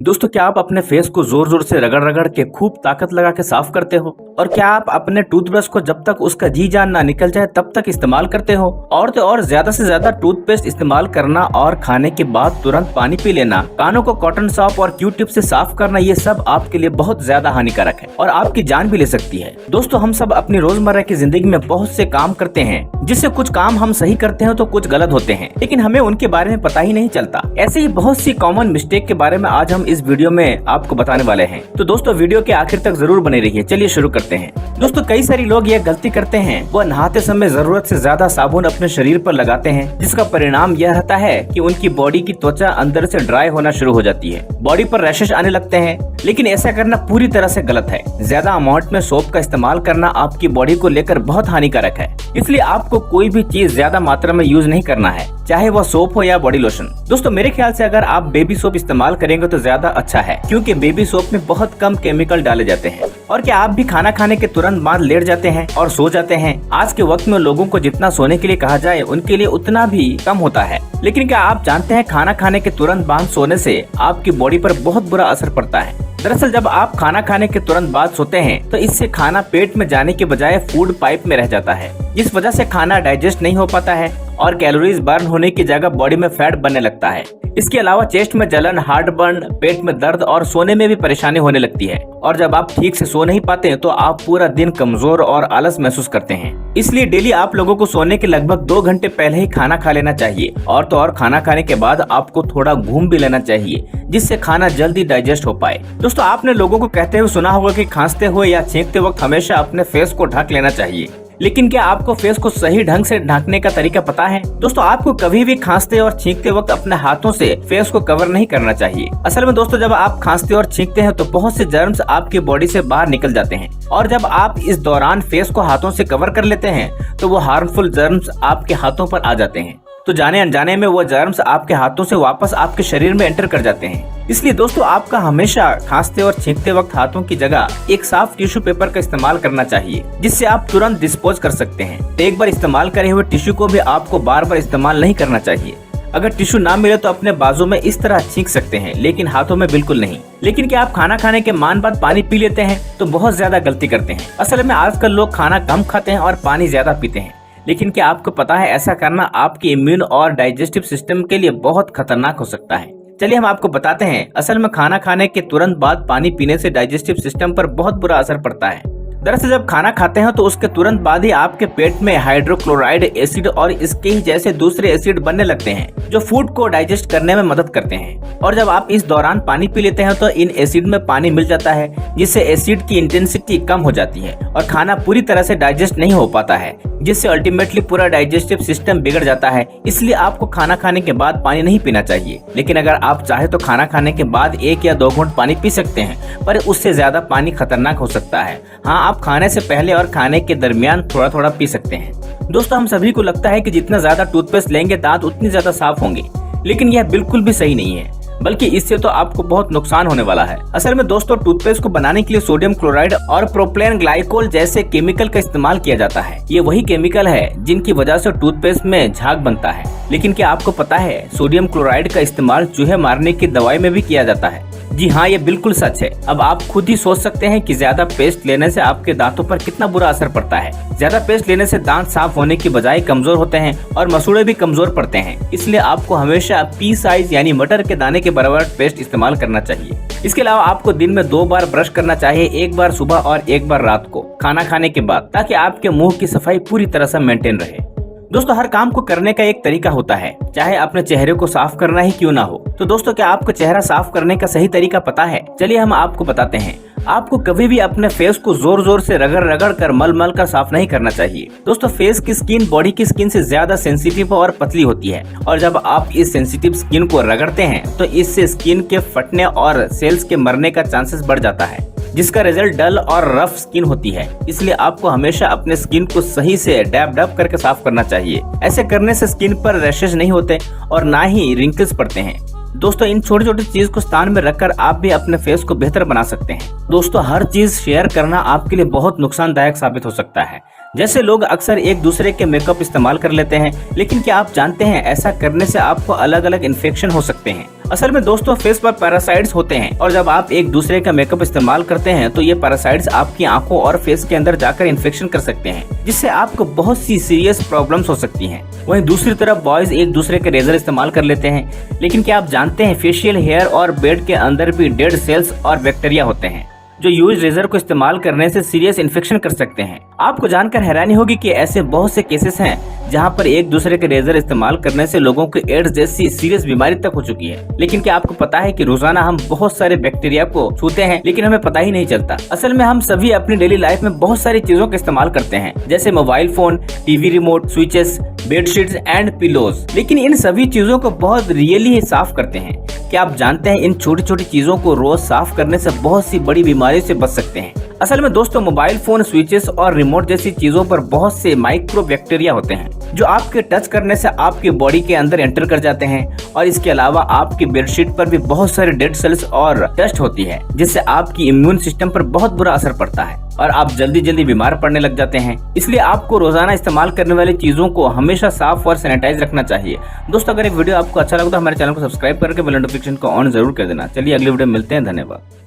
दोस्तों, क्या आप अपने फेस को जोर जोर से रगड़ रगड़ के खूब ताकत लगा के साफ करते हो? और क्या आप अपने टूथब्रश को जब तक उसका जी जान ना निकल जाए तब तक इस्तेमाल करते हो? और तो और ज्यादा से ज्यादा टूथपेस्ट इस्तेमाल करना और खाने के बाद तुरंत पानी पी लेना, कानों को कॉटन सॉप और क्यू टिप से साफ करना, ये सब आपके लिए बहुत ज्यादा हानिकारक है और आपकी जान भी ले सकती है। दोस्तों, हम सब अपनी रोजमर्रा की जिंदगी में बहुत से काम करते हैं, जिससे कुछ काम हम सही करते हैं तो कुछ गलत होते हैं, लेकिन हमें उनके बारे में पता ही नहीं चलता। ऐसे ही बहुत सी कॉमन मिस्टेक के बारे में आज हम इस वीडियो में आपको बताने वाले हैं। तो दोस्तों, वीडियो के आखिर तक जरूर बने रहिए। चलिए शुरू करते हैं। दोस्तों, कई सारे लोग यह गलती करते हैं, वह नहाते समय जरूरत से ज्यादा साबुन अपने शरीर पर लगाते हैं, जिसका परिणाम यह रहता है कि उनकी बॉडी की त्वचा अंदर से ड्राई होना शुरू हो जाती है, बॉडी पर रैशेस आने लगते हैं। लेकिन ऐसा करना पूरी तरह से गलत है। ज्यादा अमाउंट में सोप का इस्तेमाल करना आपकी बॉडी को लेकर बहुत हानिकारक है, इसलिए आपको कोई भी चीज ज्यादा मात्रा में यूज नहीं करना है, चाहे वह सोप हो या बॉडी लोशन। दोस्तों, मेरे ख्याल से अगर आप बेबी सोप इस्तेमाल करेंगे तो ज्यादा अच्छा है, क्योंकि बेबी सोप में बहुत कम केमिकल डाले जाते हैं। और क्या आप भी खाना खाने के तुरंत बाद लेट जाते हैं और सो जाते हैं? आज के वक्त में लोगों को जितना सोने के लिए कहा जाए उनके लिए उतना भी कम होता है। लेकिन क्या आप जानते हैं, खाना खाने के तुरंत बाद सोने से आपकी बॉडी पर बहुत बुरा असर पड़ता है। दरअसल जब आप खाना खाने के तुरंत बाद सोते हैं तो इससे खाना पेट में जाने के बजाय फूड पाइप में रह जाता है। इस वजह से खाना डाइजेस्ट नहीं हो पाता है और कैलोरीज बर्न होने की जगह बॉडी में फैट बनने लगता है। इसके अलावा चेस्ट में जलन, हार्ट बर्न, पेट में दर्द और सोने में भी परेशानी होने लगती है। और जब आप ठीक से सो नहीं पाते तो आप पूरा दिन कमजोर और आलस महसूस करते हैं। इसलिए डेली आप लोगों को सोने के लगभग 2 घंटे पहले ही खाना खा लेना चाहिए। और तो और खाना खाने के बाद आपको थोड़ा घूम भी लेना चाहिए, जिससे खाना जल्दी डाइजेस्ट हो पाए। दोस्तों, आपने लोगों को कहते हुए सुना होगा कि खांसते हुए या छींकते वक्त हमेशा अपने फेस को ढक लेना चाहिए। लेकिन क्या आपको फेस को सही ढंग से ढकने का तरीका पता है? दोस्तों, आपको कभी भी खांसते और छींकते वक्त अपने हाथों से फेस को कवर नहीं करना चाहिए। असल में दोस्तों, जब आप खांसते और छींकते हैं तो बहुत से जर्म्स आपकी बॉडी से बाहर निकल जाते हैं, और जब आप इस दौरान फेस को हाथों से कवर कर लेते हैं तो वो हार्मफुल जर्म्स आपके हाथों पर आ जाते हैं। तो जाने अनजाने में वो जर्म्स आपके हाथों से वापस आपके शरीर में एंटर कर जाते हैं। इसलिए दोस्तों, आपका हमेशा खांसते और छींकते वक्त हाथों की जगह एक साफ टिश्यू पेपर का इस्तेमाल करना चाहिए, जिससे आप तुरंत डिस्पोज कर सकते हैं। एक बार इस्तेमाल करे हुए टिश्यू को भी आपको बार बार इस्तेमाल नहीं करना चाहिए। अगर टिश्यू ना मिले तो अपने बाजू में इस तरह छींक सकते हैं, लेकिन हाथों में बिल्कुल नहीं। लेकिन क्या आप खाना खाने के मान बाद पानी पी लेते हैं? तो बहुत ज्यादा गलती करते हैं। असल में आजकल लोग खाना कम खाते हैं और पानी ज्यादा पीते हैं। लेकिन क्या आपको पता है, ऐसा करना आपके इम्यून और डाइजेस्टिव सिस्टम के लिए बहुत खतरनाक हो सकता है। चलिए हम आपको बताते हैं। असल में खाना खाने के तुरंत बाद पानी पीने से डाइजेस्टिव सिस्टम पर बहुत बुरा असर पड़ता है। दरअसल जब खाना खाते हैं तो उसके तुरंत बाद ही आपके पेट में हाइड्रोक्लोराइड एसिड और इसके ही जैसे दूसरे एसिड बनने लगते हैं, जो फूड को डाइजेस्ट करने में मदद करते हैं। और जब आप इस दौरान पानी पी लेते हैं तो इन एसिड में पानी मिल जाता है, जिससे एसिड की इंटेंसिटी कम हो जाती है और खाना पूरी तरह से डाइजेस्ट नहीं हो पाता है, जिससे अल्टीमेटली पूरा डाइजेस्टिव सिस्टम बिगड़ जाता है। इसलिए आपको खाना खाने के बाद पानी नहीं पीना चाहिए। लेकिन अगर आप चाहे तो खाना खाने के बाद 1 या 2 घूंट पानी पी सकते हैं, पर उससे ज्यादा पानी खतरनाक हो सकता है। हाँ, आप खाने से पहले और खाने के दरमियान थोड़ा थोड़ा पी सकते हैं। दोस्तों, हम सभी को लगता है कि जितना ज्यादा टूथपेस्ट लेंगे दांत उतनी ज्यादा साफ होंगे, लेकिन यह बिल्कुल भी सही नहीं है, बल्कि इससे तो आपको बहुत नुकसान होने वाला है। असल में दोस्तों, टूथपेस्ट को बनाने के लिए सोडियम क्लोराइड और प्रोपेन ग्लाइकोल जैसे केमिकल का इस्तेमाल किया जाता है। ये वही केमिकल है जिनकी वजह से टूथपेस्ट में झाग बनता है। लेकिन क्या आपको पता है, सोडियम क्लोराइड का इस्तेमाल चूहे मारने की दवाई में भी किया जाता है। जी हाँ, ये बिल्कुल सच है। अब आप खुद ही सोच सकते हैं कि ज्यादा पेस्ट लेने से आपके दांतों पर कितना बुरा असर पड़ता है। ज्यादा पेस्ट लेने से दांत साफ होने की बजाय कमजोर होते हैं और मसूड़े भी कमजोर पड़ते हैं। इसलिए आपको हमेशा पी साइज यानी मटर के दाने के बराबर पेस्ट इस्तेमाल करना चाहिए। इसके अलावा आपको दिन में 2 बार ब्रश करना चाहिए, 1 बार सुबह और 1 बार रात को खाना खाने के बाद, ताकि आपके मुंह की सफाई पूरी तरह से मेंटेन रहे। दोस्तों, हर काम को करने का एक तरीका होता है, चाहे अपने चेहरे को साफ करना ही क्यों ना हो। तो दोस्तों, क्या आपको चेहरा साफ करने का सही तरीका पता है? चलिए हम आपको बताते हैं। आपको कभी भी अपने फेस को जोर जोर से रगड़ रगड़ कर मल मल कर साफ नहीं करना चाहिए। दोस्तों, फेस की स्किन बॉडी की स्किन से ज्यादा सेंसिटिव और पतली होती है, और जब आप इस सेंसिटिव स्किन को रगड़ते हैं तो इससे स्किन के फटने और सेल्स के मरने का चांसेस बढ़ जाता है, जिसका रिजल्ट डल और रफ स्किन होती है। इसलिए आपको हमेशा अपने स्किन को सही से डैब डैब करके साफ करना चाहिए। ऐसे करने से स्किन पर रैशेज नहीं होते और ना ही रिंकल्स पड़ते हैं। दोस्तों, इन छोटी छोटी चीज को स्थान में रखकर आप भी अपने फेस को बेहतर बना सकते हैं। दोस्तों, हर चीज शेयर करना आपके लिए बहुत नुकसानदायक साबित हो सकता है। जैसे लोग अक्सर एक दूसरे के मेकअप इस्तेमाल कर लेते हैं, लेकिन क्या आप जानते हैं ऐसा करने से आपको अलग अलग इन्फेक्शन हो सकते हैं। असल में दोस्तों फेस पर पैरासाइट्स होते हैं और जब आप एक दूसरे का मेकअप इस्तेमाल करते हैं तो ये पैरासाइट्स आपकी आंखों और फेस के अंदर जाकर इन्फेक्शन कर सकते हैं, जिससे आपको बहुत सी सीरियस प्रॉब्लम्स हो सकती हैं। वहीं दूसरी तरफ बॉयज एक दूसरे के रेजर इस्तेमाल कर लेते हैं, लेकिन क्या आप जानते हैं फेशियल हेयर और बेड के अंदर भी डेड सेल्स और बैक्टीरिया होते हैं जो यूज रेजर को इस्तेमाल करने से सीरियस इन्फेक्शन कर सकते हैं। आपको जानकर हैरानी होगी कि ऐसे बहुत से केसेस हैं जहां पर एक दूसरे के रेजर इस्तेमाल करने से लोगों को एड्स जैसी सीरियस बीमारी तक हो चुकी है। लेकिन क्या आपको पता है कि रोजाना हम बहुत सारे बैक्टीरिया को छूते हैं लेकिन हमें पता ही नहीं चलता। असल में हम सभी अपनी डेली लाइफ में बहुत सारी चीजों का इस्तेमाल करते हैं, जैसे mobile phone, TV remote, switches, bedsheets and pillows, लेकिन इन सभी चीजों को बहुत रियली ही साफ करते हैं। क्या आप जानते हैं इन छोटी छोटी चीजों को रोज साफ करने से बहुत सी बड़ी बीमारियों से बच सकते हैं। असल में दोस्तों मोबाइल फोन, स्विचेस और रिमोट जैसी चीजों पर बहुत से माइक्रो बैक्टीरिया होते हैं जो आपके टच करने से आपके बॉडी के अंदर एंटर कर जाते हैं, और इसके अलावा आपकी बेडशीट पर भी बहुत सारे डेड सेल्स और डस्ट होती है, जिससे आपकी इम्यून सिस्टम पर बहुत बुरा असर पड़ता है और आप जल्दी जल्दी बीमार पड़ने लग जाते हैं। इसलिए आपको रोजाना इस्तेमाल करने वाली चीजों को हमेशा साफ और सैनिटाइज रखना चाहिए। दोस्तों अगर ये वीडियो आपको अच्छा लगा तो हमारे चैनल को सब्सक्राइब करके बेल नोटिफिकेशन को ऑन जरूर कर देना। चलिए अगली वीडियो में मिलते हैं। धन्यवाद।